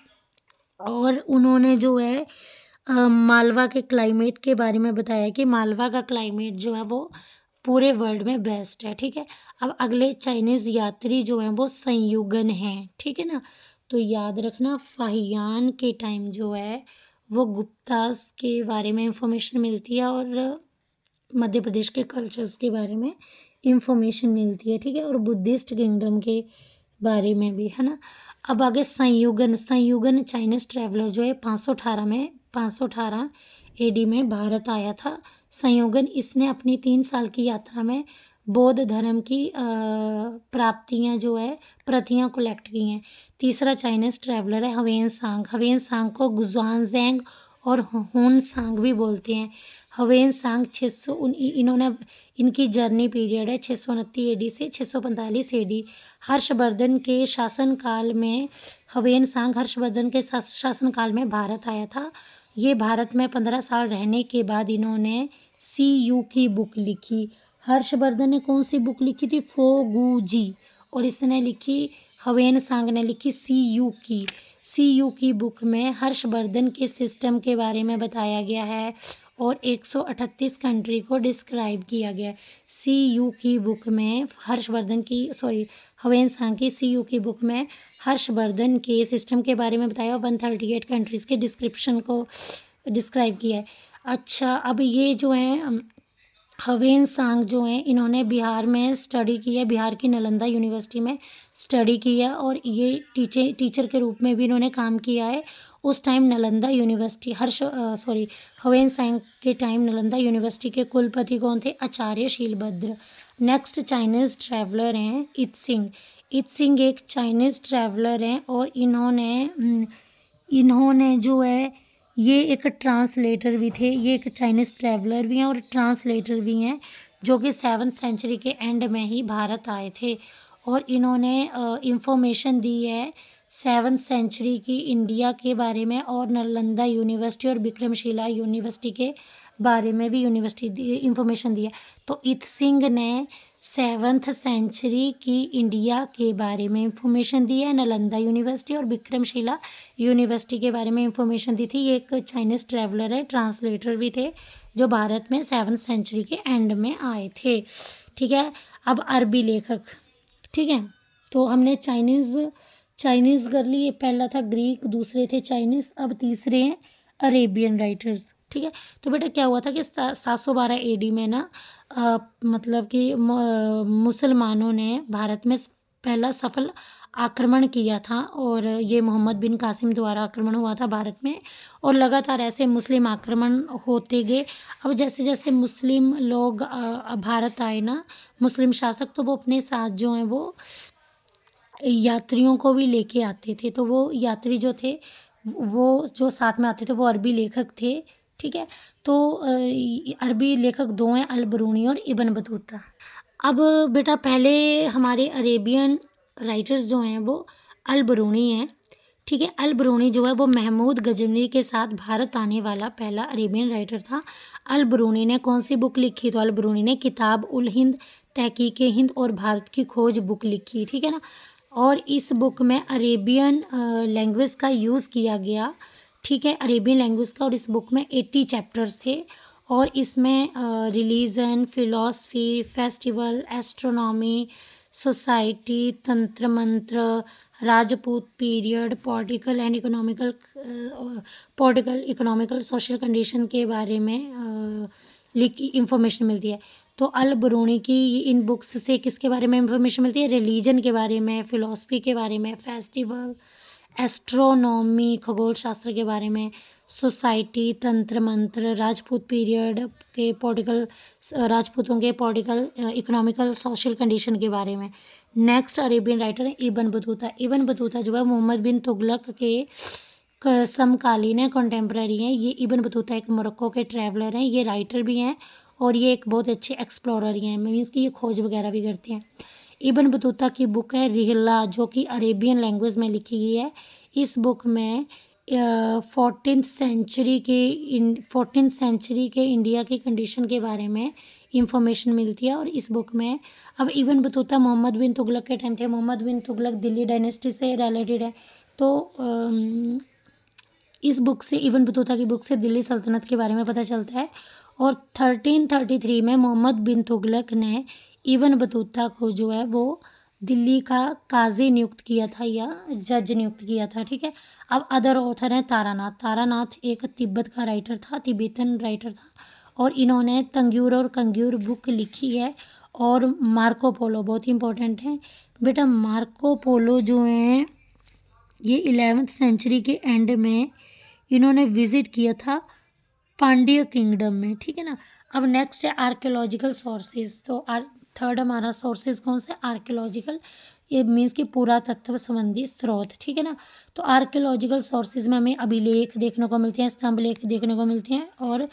और उन्होंने जो है मालवा के क्लाइमेट के बारे में बताया कि मालवा का क्लाइमेट जो है वो पूरे वर्ल्ड में बेस्ट है। ठीक है, अब अगले चाइनीज़ यात्री जो हैं वो संयुगन हैं। ठीक है ना, तो याद रखना फाहियान के टाइम जो है वो गुप्तास के बारे में इंफॉर्मेशन मिलती है और मध्य प्रदेश के कल्चर्स के बारे में इंफॉर्मेशन मिलती है। ठीक है, और बुद्धिस्ट किंगडम के बारे में भी, है ना। अब आगे संयुगन चाइनीज़ ट्रैवलर जो है 518 AD में भारत आया था। संयुगन इसने अपनी 3 साल की यात्रा में बौद्ध धर्म की प्राप्तियां जो है प्रतियां कलेक्ट की हैं। तीसरा चाइनीज़ ट्रैवलर है हवेनसांग को गुज़्वानज़ैंग और होनसांग भी बोलते हैं। हवेनसांग इन्होंने इनकी जर्नी पीरियड है 629 AD से 645 AD। हर्षवर्धन के शासनकाल में हर्षवर्धन के शासनकाल में भारत आया था। ये भारत में 15 साल रहने के बाद इन्होंने CU की बुक लिखी। हर्षवर्धन ने कौन सी बुक लिखी थी? फोगुजी। और इसने लिखी, हवेनसांग ने लिखी CU की बुक में हर्षवर्धन के सिस्टम के बारे में बताया गया है और 138 कंट्री को डिस्क्राइब किया गया है। CU की बुक में हवेनसांग की CU की बुक में हर्षवर्धन के सिस्टम के बारे में बताया और 138 कंट्रीज़ के डिस्क्रिप्शन को डिस्क्राइब किया है। अच्छा, अब ये जो हैं हवेनसांग जो हैं इन्होंने बिहार में स्टडी की है, बिहार की नालंदा यूनिवर्सिटी में स्टडी की है और ये टीचर के रूप में भी इन्होंने काम किया है। उस टाइम नालंदा यूनिवर्सिटी ह्वेन-त्सांग के टाइम नालंदा यूनिवर्सिटी के कुलपति कौन थे? आचार्य शीलभद्र। नेक्स्ट चाइनीज़ ट्रैवलर हैं इत्सिंग। इत्सिंग एक चाइनीज़ ट्रैवलर हैं और इन्होंने जो है ये एक ट्रांसलेटर भी थे। ये एक चाइनीज़ ट्रैवलर भी हैं और ट्रांसलेटर भी हैं, जो कि 7th सेंचुरी के एंड में ही भारत आए थे और इन्होंने इंफॉर्मेशन दी है 7th सेंचुरी की इंडिया के बारे में और नालंदा यूनिवर्सिटी और विक्रमशिला यूनिवर्सिटी के बारे में भी इंफॉर्मेशन दी है। तो इत्सिंग ने 7th सेंचुरी की इंडिया के बारे में इंफॉर्मेशन दी है, नालंदा यूनिवर्सिटी और विक्रमशिला यूनिवर्सिटी के बारे में इंफॉर्मेशन दी थी। ये एक चाइनीज़ ट्रैवलर है, ट्रांसलेटर भी थे, जो भारत में 7th सेंचुरी के एंड में आए थे। ठीक है, अब अरबी लेखक। ठीक है, तो हमने चाइनीज़ कर ली। ये पहला था ग्रीक, दूसरे थे चाइनीज़, अब तीसरे हैं अरेबियन राइटर्स। ठीक है, तो बेटा क्या हुआ था कि 712 AD में ना मतलब कि मुसलमानों ने भारत में पहला सफल आक्रमण किया था और ये मोहम्मद बिन कासिम द्वारा आक्रमण हुआ था भारत में और लगातार ऐसे मुस्लिम आक्रमण होते गए। अब जैसे जैसे मुस्लिम लोग भारत आए ना, मुस्लिम शासक, तो वो अपने साथ जो हैं वो यात्रियों को भी लेके आते थे। तो वो यात्री जो थे वो जो साथ में आते थे वो अरबी लेखक थे। ठीक है, तो अरबी लेखक दो हैं, अल बरूनी और इब्न बतूता। अब बेटा पहले हमारे अरेबियन राइटर्स जो हैं वो अल बरूनी हैं। ठीक है, अल बरूनी जो है वो महमूद गजनवी के साथ भारत आने वाला पहला अरेबियन राइटर था। अल बरूनी ने कौन सी बुक लिखी? तो अल बरूनी ने किताब उल हिंद, तहकीक हिंद और भारत की खोज बुक लिखी। ठीक है ना, और इस बुक में अरेबियन लैंग्वेज का यूज़ किया गया। ठीक है, अरेबियन लैंग्वेज का, और इस बुक में 80 चैप्टर्स थे और इसमें religion, philosophy, festival, astronomy, society, तंत्र मंत्र, Rajput period, political economical social condition के बारे में इंफॉर्मेशन मिलती है। तो अल बरूनी की इन बुक्स से किसके बारे में इंफॉर्मेशन मिलती है? रिलीजन के बारे में, फ़िलॉसफी के बारे में, फेस्टिवल, एस्ट्रोनॉमी, खगोल शास्त्र के बारे में, सोसाइटी, तंत्र मंत्र, राजपूत पीरियड के राजपूतों के पॉलिटिकल इकोनॉमिकल सोशल कंडीशन के बारे में। नेक्स्ट अरेबियन राइटर है इब्न बतूता। इब्न बतूता जो है मोहम्मद बिन तुगलक के समकालीन है, कंटेम्प्रेरी हैं। ये इब्न बतूता एक मोरक्को के ट्रैवलर हैं, ये राइटर भी हैं और ये एक बहुत अच्छे एक्सप्लोरर हैं, मीन्स कि ये खोज वगैरह भी करते हैं। इब्न बतूता की बुक है रिहला, जो कि अरेबियन लैंग्वेज में लिखी गई है। इस बुक में 14th सेंचुरी के इंडिया की कंडीशन के बारे में इंफॉर्मेशन मिलती है। और इस बुक में अब इब्न बतूता मोहम्मद बिन तुगलक के टाइम थे। मोहम्मद बिन तुगलक दिल्ली डायनेस्टी से रिलेटेड है। तो इस बुक से, इब्न बतूता की बुक से दिल्ली सल्तनत के बारे में पता चलता है। और 1333 में मोहम्मद बिन तुगलक ने इब्न बतूता को जो है वो दिल्ली का काजी नियुक्त किया था या जज नियुक्त किया था। ठीक है, अब अदर ऑथर हैं तारानाथ। तारानाथ एक तिब्बत का राइटर था, तिब्बतन राइटर था और इन्होंने तंग्यूर और कंग्यूर बुक लिखी है। और मार्को पोलो बहुत ही इंपॉर्टेंट है बेटा। मार्को पोलो जो हैं ये 11th सेंचुरी के एंड में इन्होंने विज़िट किया था पांड्य किंगडम में। ठीक है ना, अब नेक्स्ट है आर्कियोलॉजिकल सोर्सेज। तो थर्ड हमारा सोर्सेज कौन सा है? आर्कियोलॉजिकल, ये मीन्स कि पुरातत्व संबंधी स्रोत। ठीक है ना, तो आर्कियोलॉजिकल सोर्सेज में हमें अभिलेख देखने को मिलते हैं, स्तंभ लेख देखने को मिलते हैं और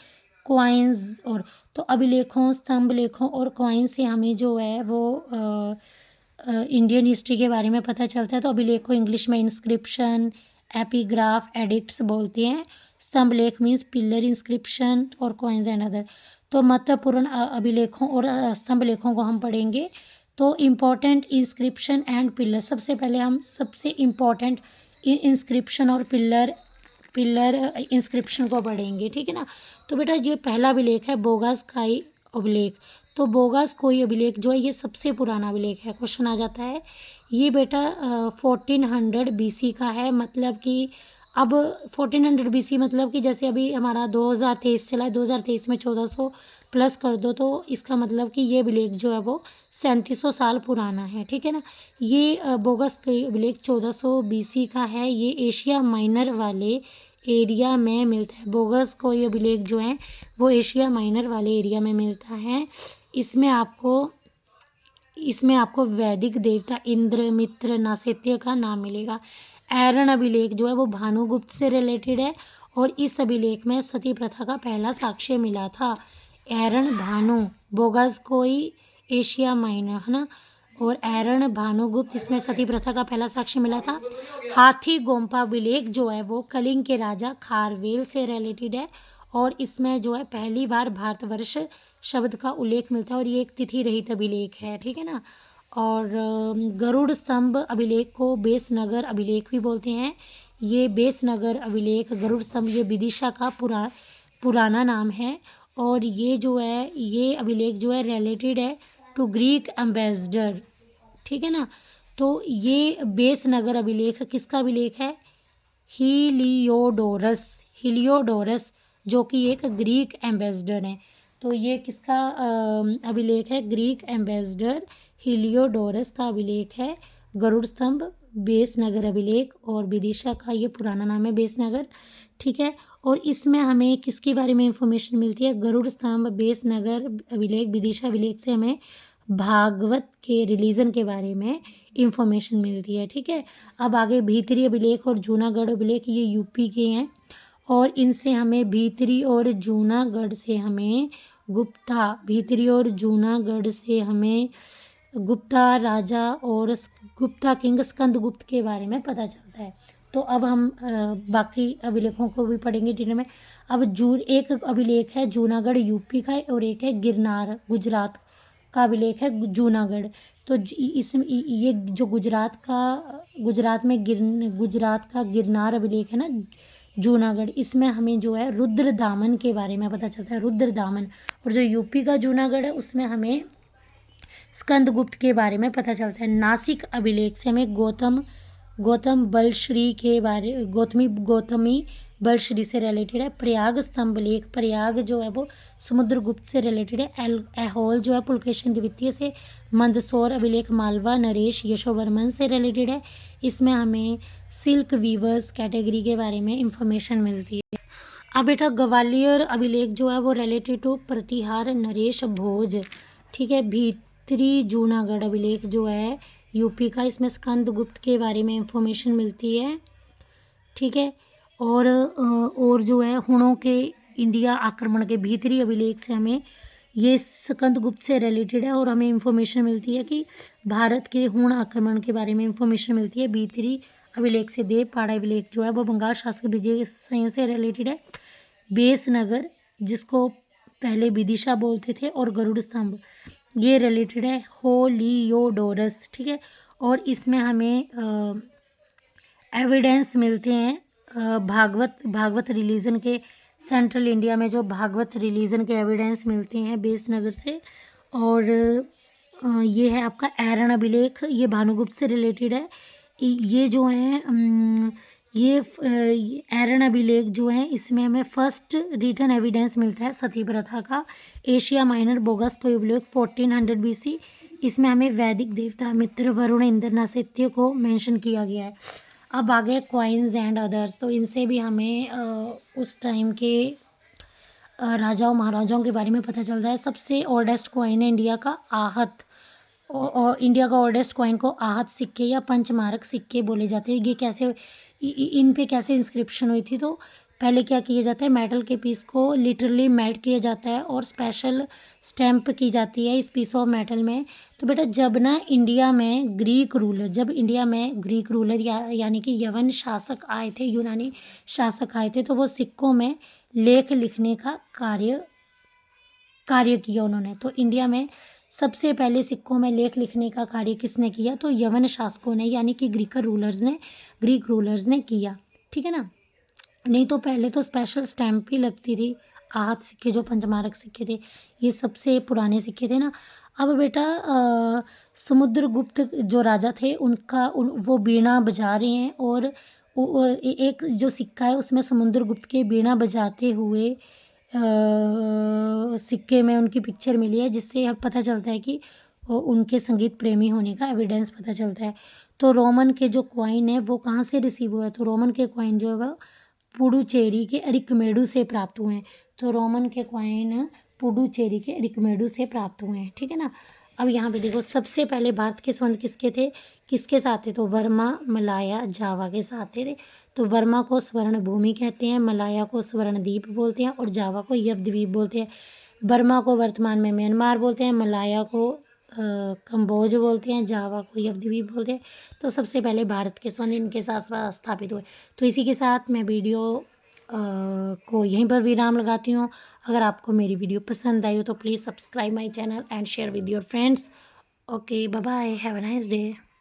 क्वाइंस। और तो अभिलेखों, स्तंभ लेखों और क्वाइंस से हमें जो है वो इंडियन हिस्ट्री के बारे में पता चलता है। तो अभिलेख को इंग्लिश में इंस्क्रिप्शन, एपिग्राफ, एडिक्ट्स बोलते हैं। स्तंभ लेख मीन्स पिलर इंस्क्रिप्शन और कॉइन्स एंड अदर। तो महत्वपूर्ण अभिलेखों और स्तंभ लेखों को हम पढ़ेंगे। तो इम्पॉर्टेंट इंस्क्रिप्शन एंड पिलर, सबसे पहले हम सबसे इम्पॉर्टेंट इंस्क्रिप्शन और पिलर इंस्क्रिप्शन को पढ़ेंगे। ठीक है ना, तो बेटा ये पहला अभिलेख है बोगास काई अभिलेख। तो बोगास कोई अभिलेख जो है ये सबसे पुराना अभिलेख है। क्वेश्चन आ जाता है ये बेटा 1400 BC का है, मतलब कि अब 1400 BC मतलब कि जैसे अभी हमारा 2023 चला है, 2023 में 1400 प्लस कर दो तो इसका मतलब कि ये अभिलेख जो है वो 3700 साल पुराना है, ठीक है ना। ये बोगस अभिलेख 1400 BC का है। ये एशिया माइनर वाले एरिया में मिलता है। बोगस कोई अभिलेख जो है वो एशिया माइनर वाले एरिया में मिलता है। इसमें आपको वैदिक देवता इंद्र, मित्र, नासत्य का नाम मिलेगा। ऐरन अभिलेख जो है वो भानुगुप्त से रिलेटेड है और इस अभिलेख में सती प्रथा का पहला साक्ष्य मिला था। ऐरन भानु, बोगस कोई एशिया माइनर, है ना, और ऐरन भानुगुप्त, इसमें सती प्रथा का पहला साक्ष्य मिला था। हाथी गोम्पा अभिलेख जो है वो कलिंग के राजा खारवेल से रिलेटेड है और इसमें जो है पहली बार भारतवर्ष शब्द का उल्लेख मिलता है और ये एक तिथि रहित अभिलेख है, ठीक है ना। और गरुड़ स्तंभ अभिलेख को बेसनगर अभिलेख भी बोलते हैं। ये बेसनगर अभिलेख, गरुड़ स्तंभ, ये विदिशा का पुराना नाम है और ये अभिलेख जो है रिलेटेड है टू ग्रीक एम्बेसडर, ठीक है ना। तो ये बेसनगर अभिलेख किसका अभिलेख है? हीलियोडोरस जो कि एक ग्रीक एम्बेसडर है। तो ये किसका अभिलेख है? ग्रीक एम्बेसडर हीलियोडोरस का अभिलेख है। गरुड़ स्तंभ बेसनगर अभिलेख और विदिशा का ये पुराना नाम है बेसनगर, ठीक है। और इसमें हमें किसके बारे में इंफॉर्मेशन मिलती है? गरुड़ स्तंभ, बेसनगर अभिलेख, विदिशा अभिलेख से हमें भागवत के रिलीजन के बारे में इंफॉर्मेशन मिलती है, ठीक है। अब आगे भीतरी अभिलेख और जूनागढ़ अभिलेख, ये यूपी के हैं और इनसे हमें भीतरी और जूनागढ़ से हमें गुप्ता राजा और गुप्ता किंग स्कंदगुप्त के बारे में पता चलता है। तो अब हम बाकी अभिलेखों को भी पढ़ेंगे डिटेल में। अब एक अभिलेख है जूनागढ़ यूपी का और एक है गिरनार गुजरात का अभिलेख है जूनागढ़। तो ये जो गुजरात का गिरनार अभिलेख है ना जूनागढ़, इसमें हमें जो है रुद्रदामन के बारे में पता चलता है, रुद्रदामन। और जो यूपी का जूनागढ़ है उसमें हमें स्कंदगुप्त के बारे में पता चलता है। नासिक अभिलेख से हमें गौतमी बलश्री से रिलेटेड है। प्रयाग स्तंभ लेख, प्रयाग जो है वो समुद्रगुप्त से रिलेटेड है। ऐहोल जो है पुलकेशिन द्वितीय से। मंदसौर अभिलेख मालवा नरेश यशोवर्मन से रिलेटेड है। इसमें हमें सिल्क वीवर्स कैटेगरी के बारे में इंफॉर्मेशन मिलती है। अब बेटा ग्वालियर अभिलेख जो है वो रिलेटेड टू प्रतिहार नरेश भोज, ठीक है। भीतरी जूनागढ़ अभिलेख जो है यूपी का, इसमें स्कंदगुप्त के बारे में इंफॉर्मेशन मिलती है, ठीक है। और जो है हुणों के इंडिया आक्रमण के भीतरी अभिलेख से हमें ये स्कंदगुप्त से रिलेटेड है और हमें इंफॉर्मेशन मिलती है कि भारत के हुण आक्रमण के बारे में इंफॉर्मेशन मिलती है भीतरी अभिलेख से। देवपाड़ा अभिलेख जो है वो बंगाल शासक विजय सिंह से रिलेटेड है। बेसनगर जिसको पहले विदिशा बोलते थे और गरुड़ स्तंभ ये रिलेटेड है होलियोडोरस, ठीक है। और इसमें हमें एविडेंस मिलते हैं भागवत रिलीजन के, सेंट्रल इंडिया में जो भागवत रिलीजन के एविडेंस मिलते हैं बेसनगर से। और ये है आपका ऐरन अभिलेख, ये भानुगुप्त से रिलेटेड है। ये जो है ये ऐरन अभिलेख जो है इसमें हमें फर्स्ट रिटन एविडेंस मिलता है सती प्रथा का। एशिया माइनर बोगस कोई अभिलेख 1400 BC, इसमें हमें वैदिक देवता मित्र, वरुण, इंद्र, नासत्य को मेंशन किया गया है। अब आगे क्वाइंस एंड अदर्स, तो इनसे भी हमें उस टाइम के राजाओं महाराजाओं के बारे में पता चलता है। सबसे ओल्डेस्ट कॉइन है इंडिया का आहत, और इंडिया का ओल्डेस्ट कॉइन को आहत सिक्के या पंचमारक सिक्के बोले जाते हैं। ये कैसे इन पे कैसे इंस्क्रिप्शन हुई थी? तो पहले क्या किया जाता है, मेटल के पीस को लिटरली मेल्ट किया जाता है और स्पेशल स्टैम्प की जाती है इस पीस ऑफ मेटल में। तो बेटा जब इंडिया में ग्रीक रूलर यानी कि यवन शासक आए थे, यूनानी शासक आए थे, तो वो सिक्कों में लेख लिखने का कार्य किया उन्होंने। तो इंडिया में सबसे पहले सिक्कों में लेख लिखने का कार्य किसने किया? तो यवन शासकों ने यानी कि ग्रीक रूलर्स ने किया, ठीक है ना। नहीं तो पहले तो स्पेशल स्टैम्प ही लगती थी। आहत सिक्के जो पंचमारक सिक्के थे ये सबसे पुराने सिक्के थे ना। अब बेटा समुद्रगुप्त जो राजा थे वो वीणा बजा रहे हैं और एक जो सिक्का है उसमें समुद्रगुप्त के बीणा बजाते हुए सिक्के में उनकी पिक्चर मिली है, जिससे अब पता चलता है कि उनके संगीत प्रेमी होने का एविडेंस पता चलता है। तो रोमन के जो कॉइन है वो कहाँ से रिसीव हुआ है, तो रोमन के कॉइन जो है वह पुडुचेरी के अरिकमेडु से प्राप्त हुए हैं। तो रोमन के कॉइन पुडुचेरी के अरिकमेडु से प्राप्त हुए हैं, ठीक है ना। अब यहाँ पे देखो सबसे पहले भारत के संबंध किसके थे, किसके साथ थे, तो वर्मा, मलाया, जावा के साथ थे। तो वर्मा को स्वर्ण भूमि कहते हैं, मलाया को स्वर्ण द्वीप बोलते हैं और जावा को यवद्वीप बोलते हैं। बर्मा को वर्तमान में म्यांमार बोलते हैं, मलाया को कंबोज बोलते हैं, जावा को यवद्वीप बोलते हैं। तो सबसे पहले भारत के संबंध इनके साथ स्थापित हुए। तो इसी के साथ मैं वीडियो को यहीं पर विराम लगाती हूँ। अगर आपको मेरी वीडियो पसंद आई हो तो please subscribe my channel and share with your friends. Okay, bye bye, have a nice day.